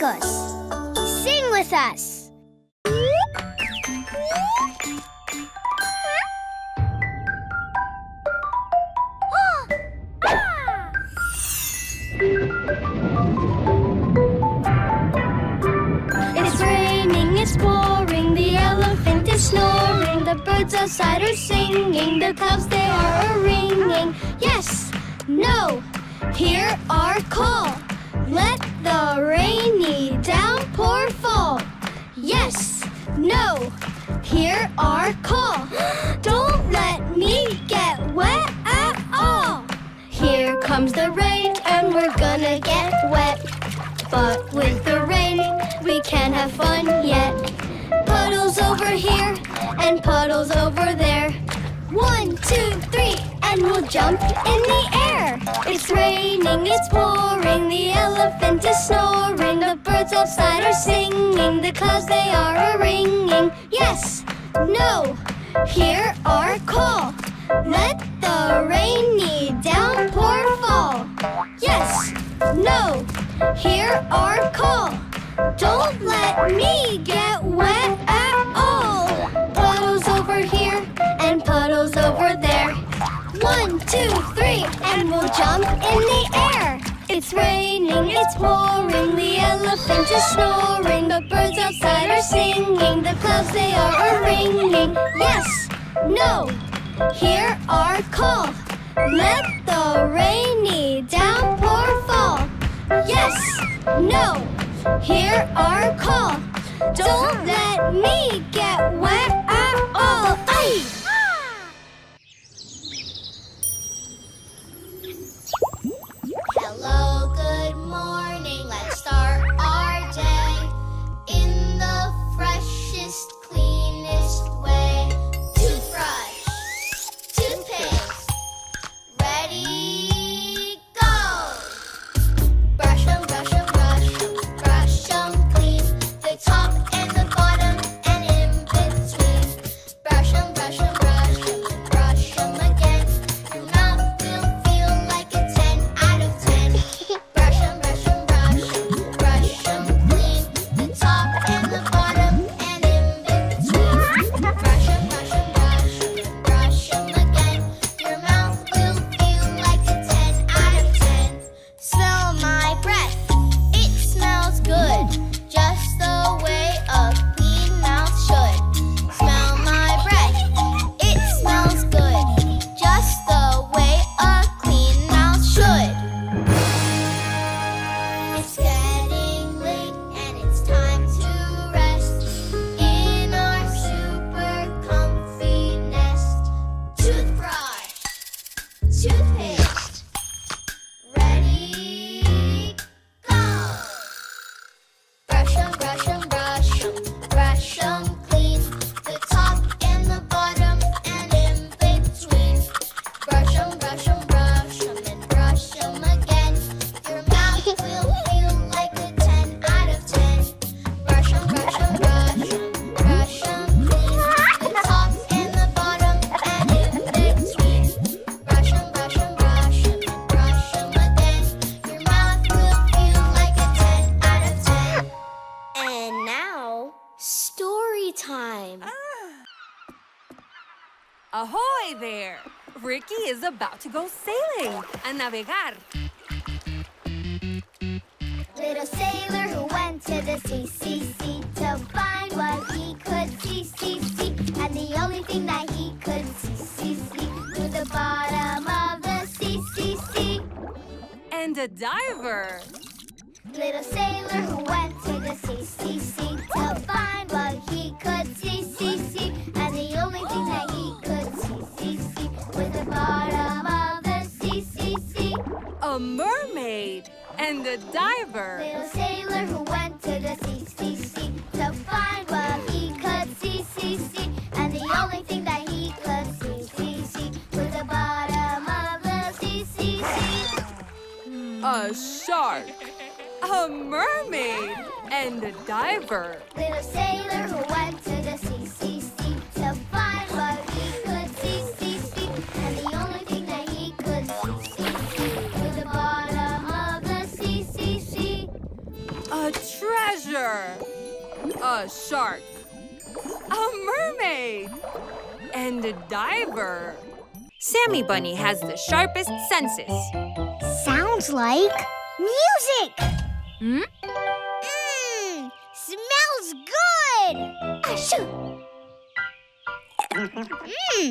Canticos. Sing with us. It's raining, it's pouring, the elephant is snoring, the birds outside are singing, the clouds they are a-ringing. Yes, no, hear our call. Let the rainy downpour fall. Yes, no, hear our call. Don't let me get wet at all. Here comes the rain and we're gonna get wet. But with the rain, we can't have fun yet. Puddles over here and puddles over there. 1, 2, 3, and we'll jump in the air. It's raining, it's pouring, the elephant is snoring, the birds outside are singing, the clouds they are a-ringing. Yes, no, hear our call. Let the rainy downpour fall. Yes, no, hear our call. Don't let me get wet at all. Puddles over here and puddles over there. 1, 2, 3, and we'll jump in the air. It's raining, it's pouring, the elephant is snoring, the birds outside are singing, the clouds they are a-ringing. Yes, no, hear our call. Let the rainy downpour fall. Yes, no, hear our call. Don't let me get wet at all. Ay! Hello, good morning. Let's start our day in the freshest, cleanest way. Toothbrush, toothpaste, ready, go! Brush 'em, brush 'em, brush 'em, brush 'em clean. The top and the bottom and in between. Brush 'em, brush 'em, brush 'em, and brush 'em again. Your mouth will feel like a 10 out of 10. Brush 'em, brush 'em, brush 'em, brush 'em clean. The top and the bottom and in between. Brush 'em, brush 'em, brush 'em, and brush 'em again. Your mouth will feel like a 10 out of 10. Smell my breath, it smells good, just the way a clean mouth should. Smell my breath, it smells good, just the way a clean mouth should. It's getting late and it's time to rest in our super comfy nest. Toothbrush, toothpaste, ready, go! Brush 'em, brush 'em, brush 'em, brush 'em clean. The top and the bottom and in between. Brush 'em, brush 'em, brush 'em, and brush 'em again. Your mouth will feel like a 10 out of 10. Brush 'em, brush 'em, brush 'em, brush 'em clean. The top and the bottom and in between. Brush 'em, brush 'em, brush 'em, and brush 'em again. Your mouth will feel like a 10 out of 10. And now, story time. Ahoy there! Ricky is about to go sailing. A navegar. Little sailor who went to the sea, to find what he could see. And the only thing that he could see, to the bottom of the sea. And a diver. Little sailor who went to the sea, to find what he could see. And the only thing that he could see, was the bottom of the sea. A mermaid. And a diver. Little sailor who went to the sea, to find what he could see. And the only thing that he could see, was the bottom of the sea. A shark. A mermaid. And a diver. Little sailor who went to the sea, to find what he could see. And the only thing that he could see, was the bottom of the sea. A treasure. A shark. A mermaid. And a diver. Sammy Bunny has the sharpest senses. Sounds like music. Hmm? Smells good. Achoo.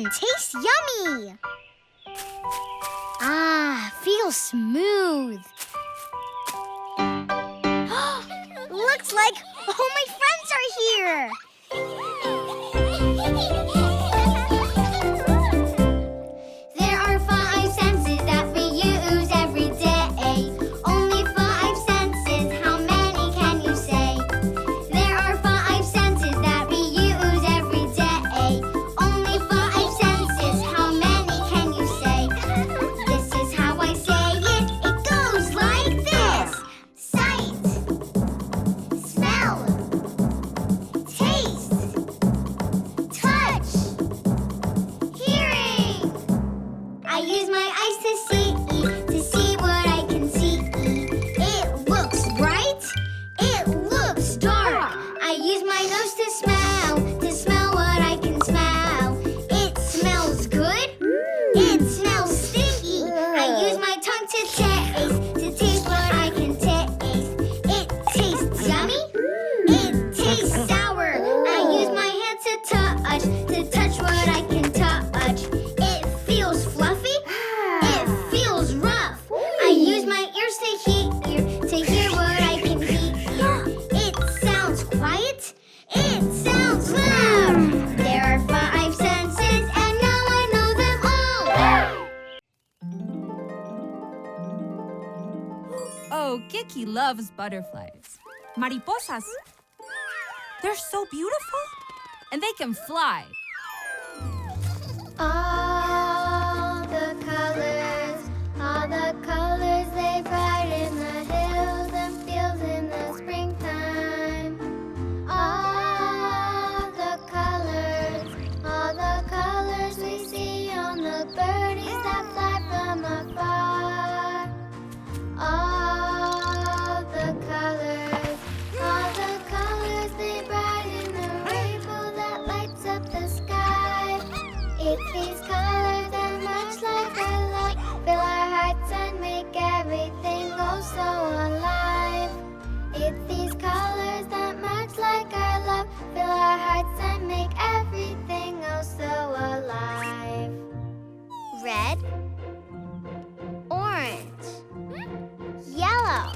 Tastes yummy. Feels smooth. Looks like all my friends are here. There are 5 senses that we use every day. Only 5 senses, how many can you say? There are 5 senses that we use every day. Only 5 senses, how many can you say? This is how I say it, it goes like this. Sight, smell, taste, touch, hearing. I use my eyes to see what I can see. It looks bright, it looks dark. I use my nose to smell what I can smell. It smells good, it smells stinky. I use my tongue to taste what I can taste. It tastes yummy, it tastes sour. I use my hands to touch what I can touch. It feels fluffy, it feels rough. I use my ears to hear what I can hear. It sounds quiet, it sounds loud. There are 5 senses, and now I know them all. Oh, Kiki loves butterflies. Mariposas. They're so beautiful. And they can fly. All the colors they brighten the hills and fields in the springtime. All the colors we see on the birdies that fly from afar. All the colors they brighten the rainbow that lights up the sky. It's these colors that much like our love fill our hearts and make everything go so alive. It's these colors that much like our love fill our hearts and make everything go so alive. Red, orange, yellow,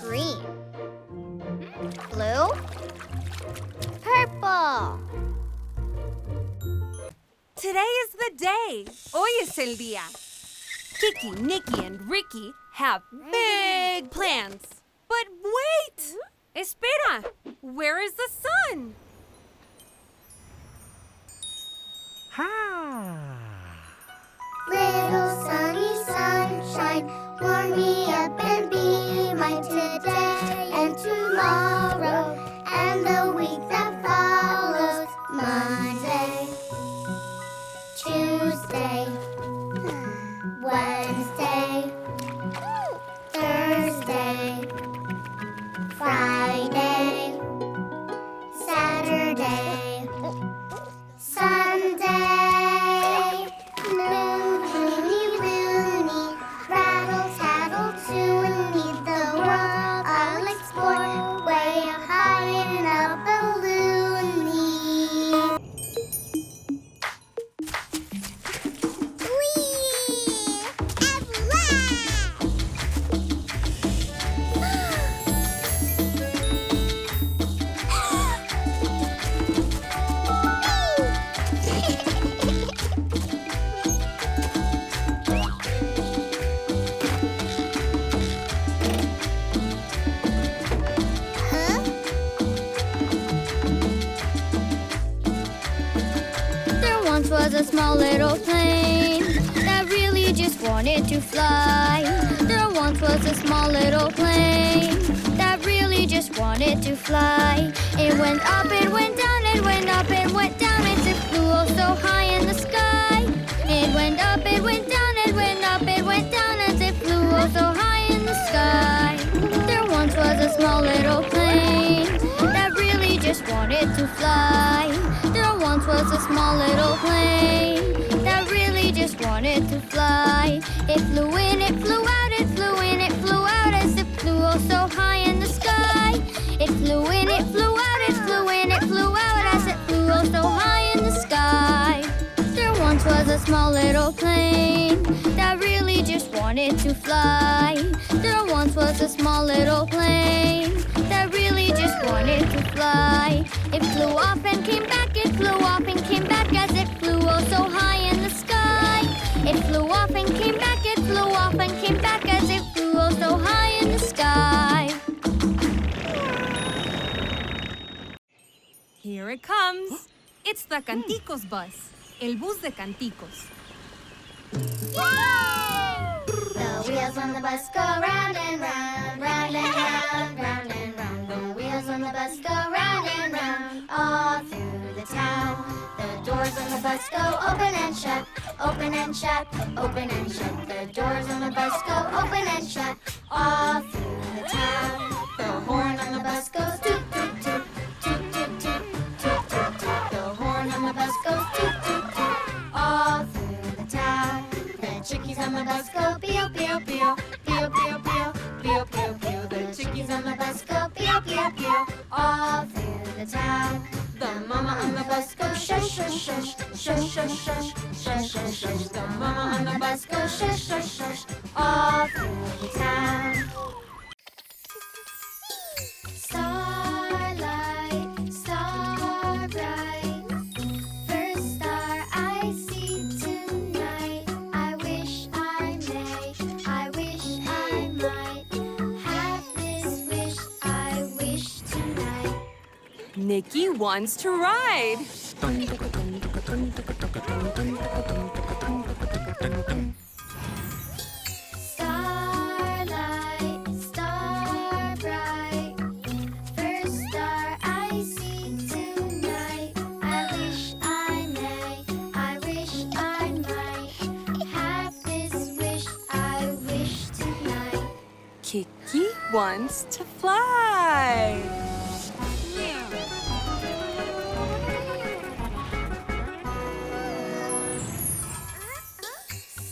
green, blue, purple. Today is the day. Hoy es el día. Kiki, Nikki, and Ricky have big plans. But wait! Espera! Where is the sun? Little sunny sunshine, warm me up and be mine today and tomorrow and the week that follows. Monday, Tuesday, Wednesday, Thursday, Friday, Saturday, Sunday. Loony, loony, rattle, tattle, toony, the world I'll explore way up high in a balloony. Whee! At last! There once was a small little plane that really just wanted to fly. There once was a small little plane that really just wanted to fly. It went up, it went down, it went up, it went down. It flew oh so high in the sky. It went up, it went down, it went up, it went down. As it flew oh so high in the sky. There once was a wanted to fly. There once was a small little plane that really just wanted to fly. It flew in, it flew out, it flew in, it flew out as it flew oh so high in the sky. It flew in, it flew out, it flew in, it flew out as it flew oh so high in the sky. There once was a small little plane that really just wanted to fly. There once was a small little plane that really just wanted to fly. It flew off and came back, it flew off and came back as it flew oh so high in the sky. It flew off and came back, it flew off and came back as it flew oh so high in the sky. Here it comes. It's the Canticos bus. El bus de Canticos. The wheels on the bus go round and round, round and round, round and round. The wheels on the bus go round and round, all through the town. The doors on the bus go open and shut, open and shut, open and shut. The doors on the bus go open and shut, all through the town. The horn on the bus goes toot toot toot, toot toot toot, toot toot toot. The horn on the bus goes toot toot toot, all through the town. The chickies on the bus go pew pew pew, pew pew pew, pew pew pew. The chickies on the bus go pew pew pew, all through the town. The mama on the bus goes shush shush shush, shush shush shush, shush shush shush. The mama on the bus goes shush shush shush, all through the town. Starlight, star bright, first star I see tonight. I wish I may, I wish I might have this wish I wish tonight. Nikki wants to ride. Starlight, star bright, first star I see tonight. I wish I may, I wish I might have this wish I wish tonight. Kiki wants to fly.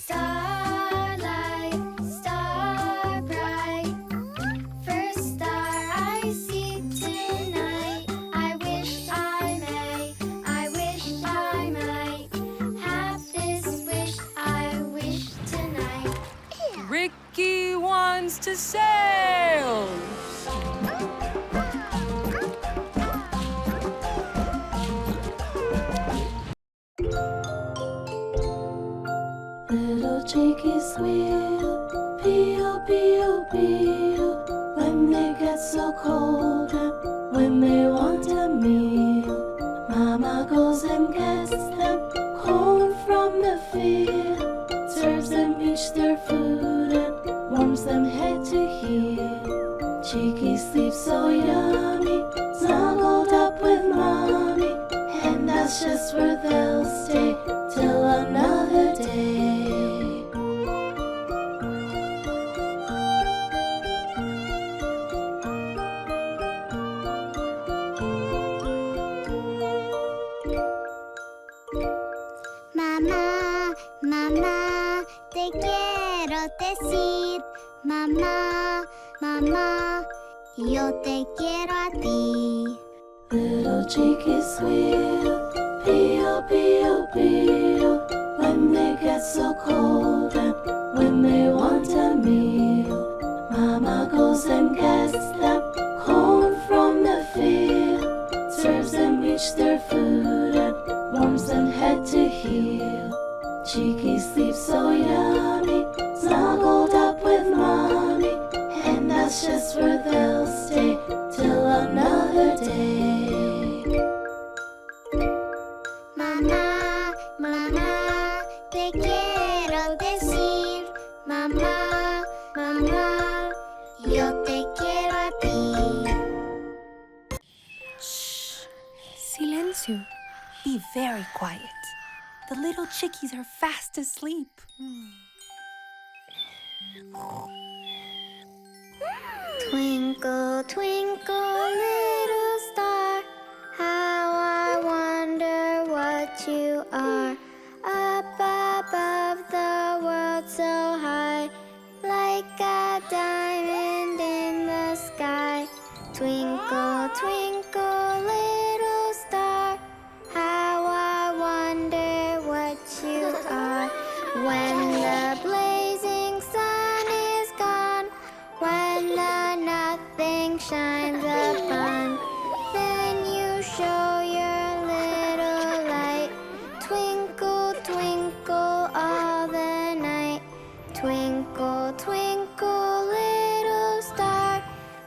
Starlight, star bright, first star I see tonight. I wish I may, I wish I might have this wish I wish tonight. Ricky wants to sail. Little chickies squeal, pee-oh, pee-oh, pee-oh, when they get so cold and when they want a meal. Mama goes and gets them corn from the field, serves them each their food and warms them head to heel. Chickies sleep so yummy, snuggled up with mommy, and that's just where they'll stay till another day. Mamá, mamá, te quiero decir. Mamá, mamá, yo te quiero a ti. Little chickies squeal, pee-oh, pee-oh, pee-oh, when they get so cold and when they want a meal. Mama goes and gets them corn from the field, serves them each their food and warms them head to heel. Chickies sleep so yummy, snuggled up with mommy, and that's just where they'll stay till another day. Mamá, mamá, te quiero decir. Mamá, mamá, yo te quiero a ti. Shh. Silencio. Be very quiet. The little chickies are fast asleep. Twinkle, twinkle, little star, how what you are. Up above the world so high, like a diamond in the sky. Twinkle, twinkle, little star, how I wonder what you are. When the blazing sun is gone, when the nothing shines upon, then you show your little light. Twinkle, twinkle all the night. Twinkle, twinkle, little star,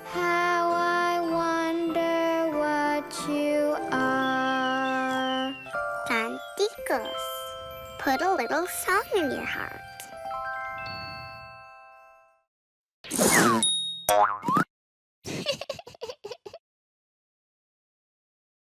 how I wonder what you are. Canticos. Put a little song in your heart.